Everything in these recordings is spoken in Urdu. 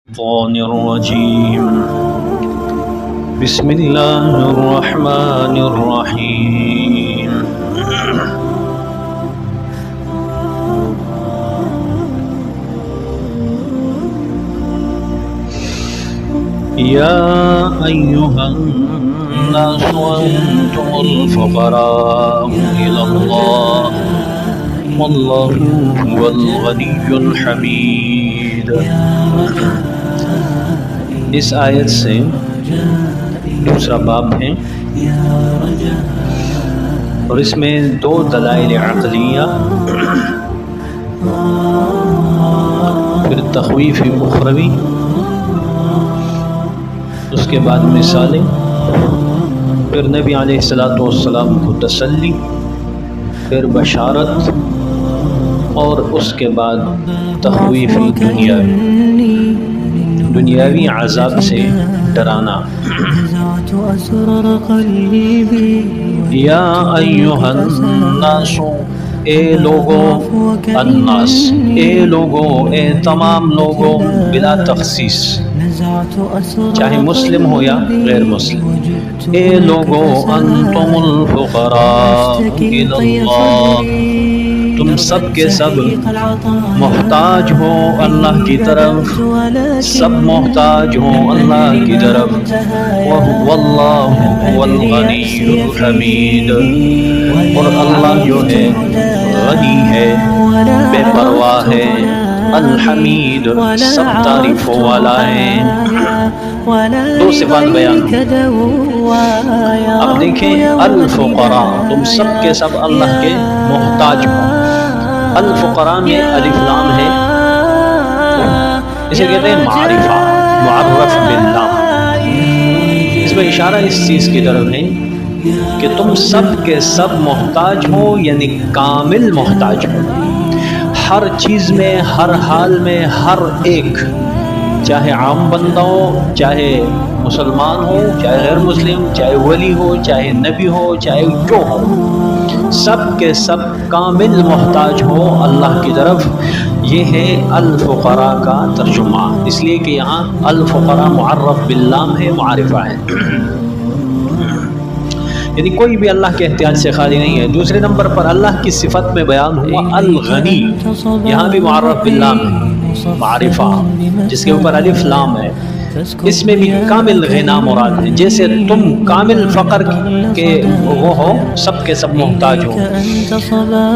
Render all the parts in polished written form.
الشيطان الرجيم بسم الله الرحمن الرحيم يا أيها الناس أنتم الفقراء إلى الله والله هو الغني الحميد۔ اس آیت سے دوسرا باب ہے اور اس میں دو دلائل عقلیہ پھر تخویف اخروی، اس کے بعد مثالیں، پھر نبی علیہ الصلاۃ والسلام کو تسلی، پھر بشارت، اور اس کے بعد تخویف دنیاوی عذاب سے ڈرانا۔ یا ایھا الناس، اے لوگو، الناس اے لوگو، اے تمام لوگوں، بلا تخصیص، چاہے مسلم ہو یا غیر مسلم، اے لوگو، انتم الفقراء الی اللہ، تم سب کے سب محتاج ہو اللہ کی طرف، سب محتاج ہو اللہ کی طرف، واللہ هو الغنی الحمید، اور اللہ جو ہے غنی ہے، بے پرواہ ہے، الحمید سب تعریفوں والا ہے۔ دو صفات بیان، اب دیکھیں، الفقراء، تم سب کے سب اللہ کے محتاج ہو۔ الفقراء میں الف لام ہے، اسے کہتے ہیں معرفہ، معرف باللہ، اس میں اشارہ اس چیز کی طرف ہے کہ تم سب کے سب محتاج ہو، یعنی کامل محتاج ہو، ہر چیز میں، ہر حال میں، ہر ایک، چاہے عام بندہ ہو، چاہے مسلمان ہو، چاہے غیر مسلم، چاہے ولی ہو، چاہے نبی ہو، چاہے جو ہو، سب کے سب کامل محتاج ہو اللہ کی طرف۔ یہ ہے الفقراء کا ترجمہ، اس لیے کہ یہاں الفقراء معرف باللام ہے، معرفہ ہے، یعنی کوئی بھی اللہ کے احتیاج سے خالی نہیں ہے۔ دوسرے نمبر پر اللہ کی صفت میں بیان ہوا الغنی، یہاں بھی معرف باللام ہے، معرفہ جس کے اوپر الف لام ہے، اس میں بھی کامل غنا مراد ہے، جیسے تم کامل فقر کے وہ ہو، سب کے سب محتاج ہو،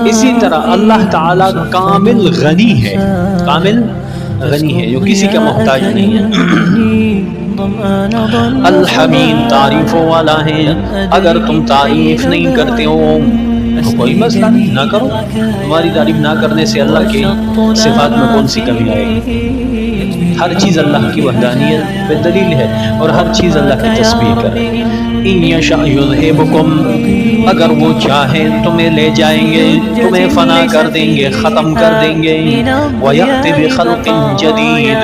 اسی طرح اللہ تعالیٰ کامل غنی ہے، کامل غنی ہے، جو کسی کا محتاج نہیں ہے۔ الحمید تعریفوں والا ہے، اگر تم تعریف نہیں کرتے ہو تو کوئی مسئلہ نہیں، نہ کرو، تمہاری تعریف نہ کرنے سے اللہ کی صفات میں کون سی کمی آئے گی؟ ہر چیز اللہ کی وحدانیت پہ دلیل ہے، اور ہر چیز اللہ کی تسبیح کرے۔ ان یشاء یذھبکم، اگر وہ چاہیں تمہیں لے جائیں گے، تمہیں فنا کر دیں گے، ختم کر دیں گے، ویأتی بخلق جدید،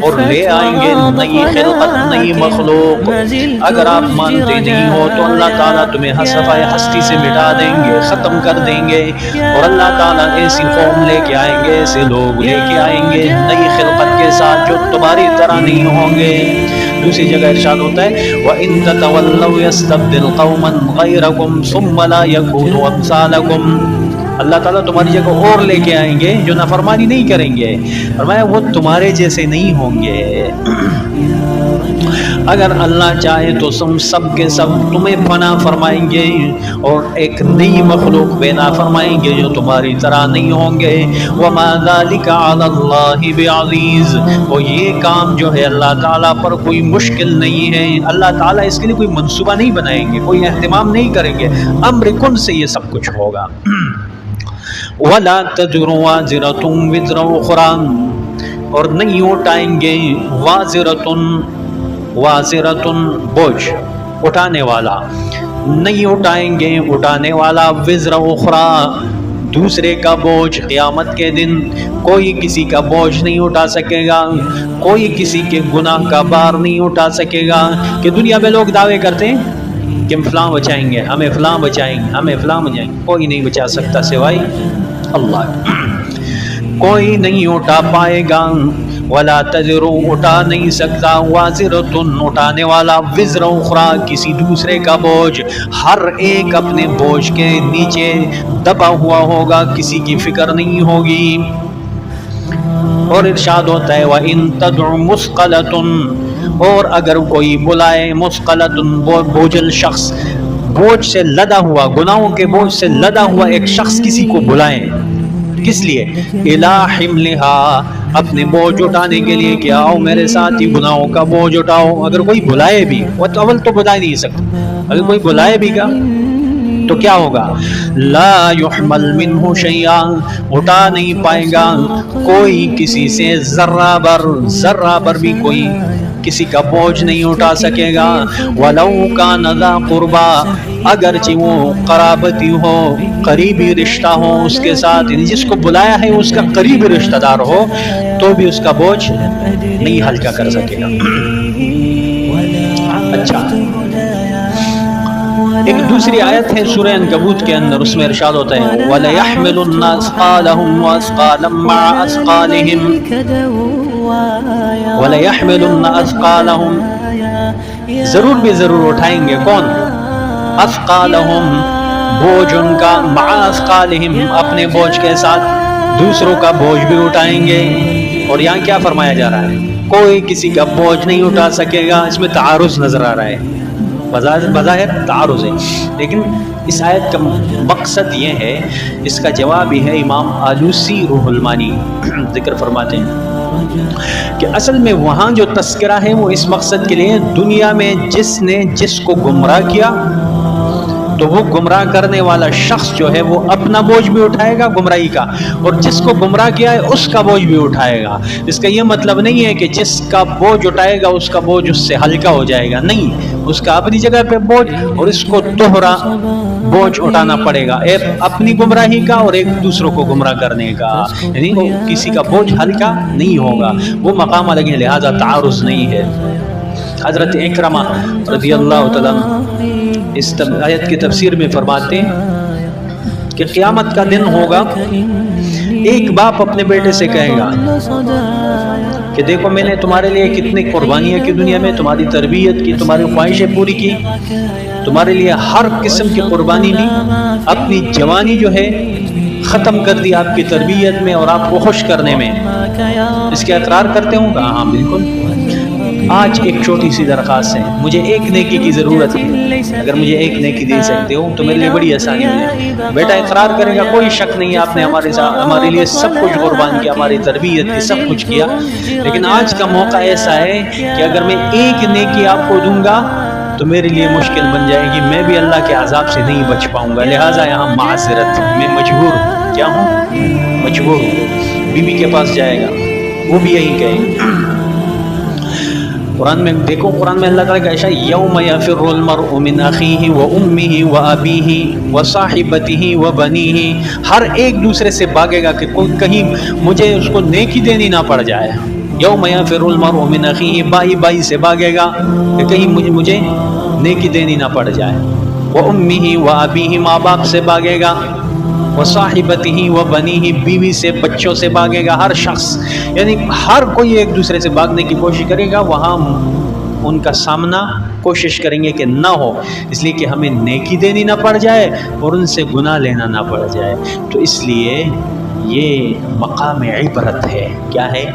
اور لے آئیں گے نئی خلقت، نئی مخلوق۔ اگر آپ مانتے نہیں ہو تو اللہ تعالیٰ تمہیں صفحۂ ہستی سے مٹا دیں گے، ختم کر دیں گے، اور اللہ تعالیٰ ایسی قوم لے کے آئیں گے، ایسے لوگ لے کے آئیں گے نئی خلقت کے ساتھ جو تمہاری طرح نہیں ہوں گے۔ دوسری جگہ ارشاد ہوتا ہے وَإِن تَتَوَلَّوْا يَسْتَبْدِلْ قَوْمًا غَيْرَكُمْ ثُمَّ لَا يَكُونُوا أَمْثَالَكُمْ، اللہ تعالیٰ تمہاری جگہ اور لے کے آئیں گے جو نافرمانی نہیں کریں گے، فرمایا وہ تمہارے جیسے نہیں ہوں گے۔ اگر اللہ چاہے تو سب کے سب تمہیں فنا فرمائیں گے، اور ایک نئی مخلوق بنا فرمائیں گے جو تمہاری طرح نہیں ہوں گے۔ وَمَا ذَلِكَ عَلَى اللَّهِ بِعَزِيزٍ، اور یہ کام جو ہے اللہ تعالیٰ پر کوئی مشکل نہیں ہے، اللہ تعالیٰ اس کے لیے کوئی منصوبہ نہیں بنائیں گے، کوئی اہتمام نہیں کریں گے، امر کن سے یہ سب کچھ ہوگا۔ وَلَا تَزِرُ وَازِرَةٌ وِزْرَ أُخْرَىٰ، اور نہیں اٹھائیں گے وازرتن بوجھ، اٹھانے والا، نہیں اٹھائیں گے اٹھانے والا، وزر اخرى، دوسرے کا بوجھ۔ قیامت کے دن کوئی کسی کا بوجھ نہیں اٹھا سکے گا، کوئی کسی کے گناہ کا بار نہیں اٹھا سکے گا۔ کہ دنیا میں لوگ دعوے کرتے ہیں کہ ہم فلاں بچائیں گے، ہمیں فلاں بچائیں گے، ہمیں فلاں بچائیں گے، کوئی نہیں بچا سکتا سوائے اللہ، کوئی نہیں اٹھا پائے گا۔ ولا تزر اٹھا نہیں سکتا وازرتن اٹھانے والا وزر اخری کسی دوسرے کا بوجھ، ہر ایک اپنے بوجھ کے نیچے دبا ہوا ہوگا، کسی کی فکر نہیں ہوگی۔ اور ارشاد ہوتا ہے وَإِن تَدْعُ مُثْقَلَةٌ، اور اگر کوئی بلائے مُثْقَلَةٌ بوجھل شخص، بوجھ سے لدا ہوا، گناہوں کے بوجھ سے لدا ہوا ایک شخص کسی کو بلائیں، کس لیے؟ إِلَىٰ حِمْلِهَا، اپنے بوجھ اٹھانے کے لیے کہ آؤ میرے ساتھ ہی گناہوں کا بوجھ اٹھاؤ۔ اگر کوئی بلائے بھی، وہ تو اول تو بلا نہیں سکتا، اگر کوئی بلائے بھی گا تو کیا ہوگا؟ لا يحمل منہ شیئا، اٹھا نہیں پائے گا کوئی کسی سے ذرہ بر بھی کوئی کسی کا بوجھ نہیں اٹھا سکے گا۔ وَلَوْ كَانَ ذَا قُرْبَىٰ، اگرچہ وہ قرابتی ہو، قریبی رشتہ ہو اس کے ساتھ، یعنی جس کو بلایا ہے اس کا قریبی رشتہ دار ہو تو بھی اس کا بوجھ نہیں ہلکا کر سکے گا۔ اچھا، ایک دوسری آیت ہے سورہ عنکبوت کے اندر، اس میں ارشاد ہوتا ہے وَلَيَحْمِلُنَّ أَثْقَالَهُمْ وَأَثْقَالًا مَعَ أَثْقَالِهِمْ، وَلَيَحْمِلُنَّ أَثْقَالَهُمْ، ضرور بھی ضرور اٹھائیں گے، کون؟ أَثْقَالَهُمْ، بوجھ ان کا، مع أثقالهم، اپنے بوجھ کے ساتھ دوسروں کا بوجھ بھی اٹھائیں گے۔ اور یہاں کیا فرمایا جا رہا ہے؟ کوئی کسی کا بوجھ نہیں اٹھا سکے گا، اس میں تعارض نظر آ رہا ہے، بظاہر تعارض ہے، لیکن اس آیت کا مقصد یہ ہے، اس کا جواب یہ ہے، امام آلوسی روح المانی ذکر فرماتے ہیں کہ اصل میں وہاں جو تذکرہ ہے وہ اس مقصد کے لیے، دنیا میں جس نے جس کو گمراہ کیا تو وہ گمراہ کرنے والا شخص جو ہے وہ اپنا بوجھ بھی اٹھائے گا گمراہی کا، اور جس کو گمراہ کیا ہے اس کا بوجھ بھی اٹھائے گا۔ اس کا یہ مطلب نہیں ہے کہ جس کا بوجھ اٹھائے گا اس کا بوجھ اس سے ہلکا ہو جائے گا، نہیں، اس کا اپنی جگہ پہ بوجھ، اور اس کو دوہرا بوجھ اٹھانا پڑے گا، ایک اپنی گمراہی کا اور ایک دوسروں کو گمراہ کرنے کا، یعنی کسی کا بوجھ ہلکا نہیں ہوگا، وہ مقام الگ ہے، لہذا تعارض نہیں ہے۔ حضرت اکرمہ رضی اللہ تعالیٰ اس آیت کی تفسیر میں فرماتے ہیں کہ قیامت کا دن ہوگا، ایک باپ اپنے بیٹے سے کہے گا کہ دیکھو میں نے تمہارے لیے کتنی قربانیاں کی، دنیا میں تمہاری تربیت کی، تمہاری خواہشیں پوری کی، تمہارے لیے ہر قسم کی قربانی لی، اپنی جوانی جو ہے ختم کر دی آپ کی تربیت میں اور آپ کو خوش کرنے میں، اس کے اقرار کرتے ہوں گا؟ ہاں بالکل۔ آج ایک چھوٹی سی درخواست ہے، مجھے ایک نیکی کی ضرورت ہے، اگر مجھے ایک نیکی دے سکتے ہو تو میرے لیے بڑی آسانی ہے۔ بیٹا اقرار کرے گا، کوئی شک نہیں آپ نے ہمارے لیے سب کچھ قربان کیا، ہماری تربیت کی سب کچھ کیا، لیکن آج کا موقع ایسا ہے کہ اگر میں ایک نیکی آپ کو دوں گا تو میرے لیے مشکل بن جائے گی، میں بھی اللہ کے عذاب سے نہیں بچ پاؤں گا، لہٰذا یہاں معذرت، میں مجبور ہوں، کیا ہوں؟ مجبور ہوں۔ بیوی کے پاس جائے گا، وہ بھی یہی کہے گا۔ قرآن میں دیکھو، قرآن میں اللہ تعالیٰ کا اشارہ یوم یفر المرء من اخیہ و امہ و ابیہ و صاحبتہ و بنیہ، ہر ایک دوسرے سے بھاگے گا کہ کوئی کہیں مجھے اس کو نیکی دینی نہ پڑ جائے۔ یوم یفر المرء من اخیہ، بائی سے بھاگے گا کہ کہیں مجھے نیکی دینی نہ پڑ جائے، و امہ و ابیہ، ماں باپ سے بھاگے گا، وصاحبتہ و بنیہ، بیوی سے، بچوں سے بھاگے گا، ہر شخص، یعنی ہر کوئی ایک دوسرے سے بھاگنے کی کوشش کرے گا، وہاں ان کا سامنا کوشش کریں گے کہ نہ ہو، اس لیے کہ ہمیں نیکی دینی نہ پڑ جائے اور ان سے گناہ لینا نہ پڑ جائے۔ تو اس لیے یہ مقام عبرت ہے۔ کیا ہے؟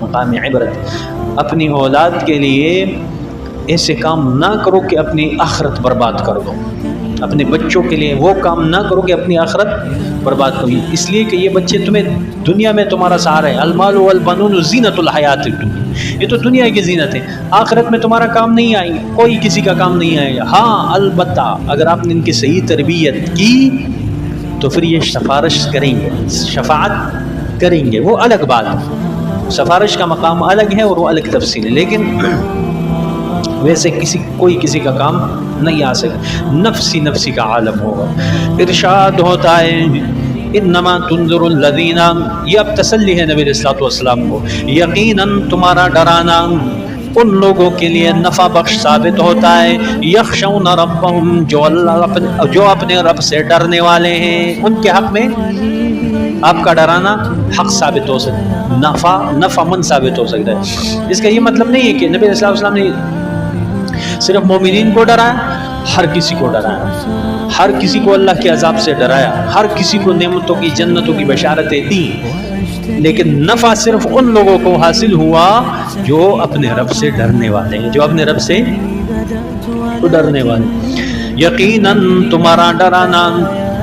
مقام عبرت۔ اپنی اولاد کے لیے ایسے کام نہ کرو کہ اپنی آخرت برباد کر دو، اپنے بچوں کے لیے وہ کام نہ کرو کہ اپنی آخرت برباد کرو، اس لیے کہ یہ بچے تمہیں دنیا میں تمہارا سہارا ہے، المال والبنون زینت الحیات الدنیا، یہ تو دنیا کی زینت ہے، آخرت میں تمہارا کام نہیں آئیں گے، کوئی کسی کا کام نہیں آئے گا۔ ہاں البتہ اگر آپ نے ان کی صحیح تربیت کی تو پھر یہ سفارش کریں گے، شفاعت کریں گے، وہ الگ بات ہے، سفارش کا مقام الگ ہے اور وہ الگ تفصیل ہے، لیکن ویسے کوئی کسی کا کام نہیں آ سکتا، نفسی کا عالم ہوگا۔ ارشاد ہوتا ہے انما تنذر الذین، یہ اب تسلی ہے نبی علیہ الصلوۃ والسلام کو، یقیناً تمہارا ڈرانا ان لوگوں کے لیے نفع بخش ثابت ہوتا ہے، یخشون ربہم، جو اپنے رب سے ڈرنے والے ہیں، ان کے حق میں آپ کا ڈرانا حق ثابت ہو سکتا ہے، نفع مند ثابت ہو سکتا ہے۔ اس کا یہ مطلب نہیں ہے کہ نبی صلی اللہ علیہ وسلم نے صرف مومنین کو ڈرایا، ہر کسی کو ڈرایا، ہر کسی کو اللہ کے عذاب سے ڈرایا، ہر کسی کو نعمتوں کی جنتوں کی بشارتیں دی، لیکن نفع صرف ان لوگوں کو حاصل ہوا جو اپنے رب سے ڈرنے والے ہیں، جو اپنے رب سے ڈرنے والے۔ یقیناً تمہارا ڈرانا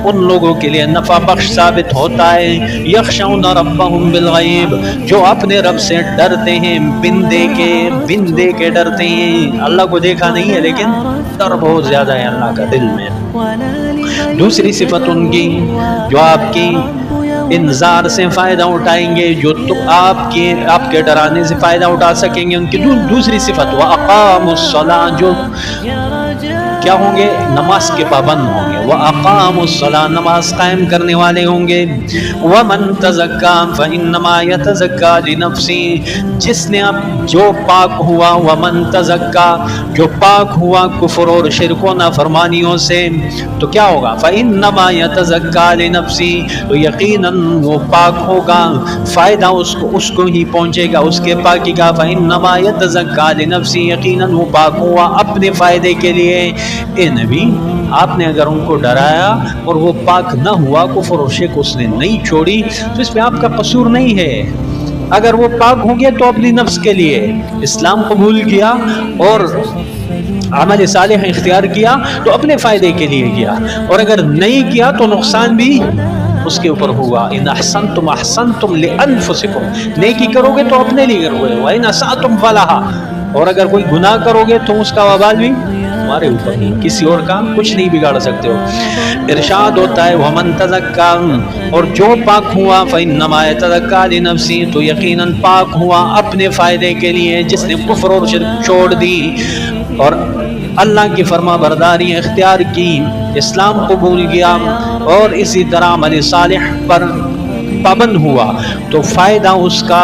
ان لوگوں کے لیے نفع بخش ثابت ہوتا ہے، یخشون ربہم بالغیب، جو اپنے رب سے ڈرتے ہیں بن دیکھے ڈرتے ہیں۔ اللہ کو دیکھا نہیں ہے لیکن ڈر بہت زیادہ ہے اللہ کا دل میں۔ دوسری صفت ان کی جو آپ کی انذار سے فائدہ اٹھائیں گے، جو آپ کے ڈرانے سے فائدہ اٹھا سکیں گے، ان کی دوسری صفت وَأَقَامُوا الصَّلَاةَ، جو کیا ہوں گے؟ نماز کے پابند ہوں گے، وَأَقَامُوا الصَّلَاةَ، نماز قائم کرنے والے ہوں گے۔ وَمَن تَزَكَّىٰ فَإِنَّمَا يَتَزَكَّىٰ لِنَفْسِهِ، جس نے اب جو پاک ہوا، وَمَن تَزَكَّىٰ، جو پاک ہوا کفر اور شرک و نافرمانیوں سے، تو کیا ہوگا؟ فَإِنَّمَا يَتَزَكَّىٰ لِنَفْسِهِ، تو یقیناً وہ پاک ہوگا، فائدہ اس کو ہی پہنچے گا، اس کے پاکی کا۔ فَإِنَّمَا يَتَزَكَّىٰ لِنَفْسِهِ، یقیناً وہ پاک ہوا اپنے فائدے کے لیے۔ اے نبی، آپ نے اگر ان کو ڈرایا اور وہ پاک نہ ہوا، کفر اور شرک اس نے نہیں چھوڑی، تو اس میں آپ کا قصور نہیں ہے۔ اگر وہ پاک ہوں گے تو اپنی نفس کے لیے اسلام قبول کیا اور عمل صالح اختیار کیا تو اپنے فائدے کے لیے کیا، اور اگر نہیں کیا تو نقصان بھی اس کے اوپر ہوا۔ ان احسنتم احسنتم لانفسکم، نیکی کرو گے تو اپنے لیے کرو گے، وان اسأتم فلھا، اور اگر کوئی گناہ کرو گے تو اس کا وبال بھی ہمارے اوپر، کسی اور کا کچھ نہیں بگاڑ سکتے ہو۔ ارشاد ہوتا ہے وَمَن تَزَكَّىٰ، اور جو پاک ہوا فَإِنَّمَا يَتَزَكَّىٰ لِنَفْسِهِ، تو یقیناً پاک ہوا اپنے فائدے کے لیے، جس نے کفر اور شرک چھوڑ دی اور اللہ کی فرما برداری اختیار کی، اسلام قبول کیا اور اسی طرح عمل صالح پر پابند ہوا، تو فائدہ اس کا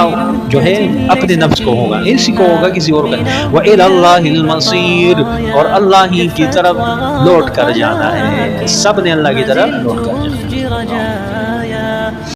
جو ہے اپنے نفس کو ہوگا، اسی کو ہوگا کسی اور کا۔ وَإِلَى اللَّهِ الْمَصِيرُ، اور اللہ ہی کی طرف لوٹ کر جانا ہے، سب نے اللہ کی طرف لوٹ کر جانا ہے۔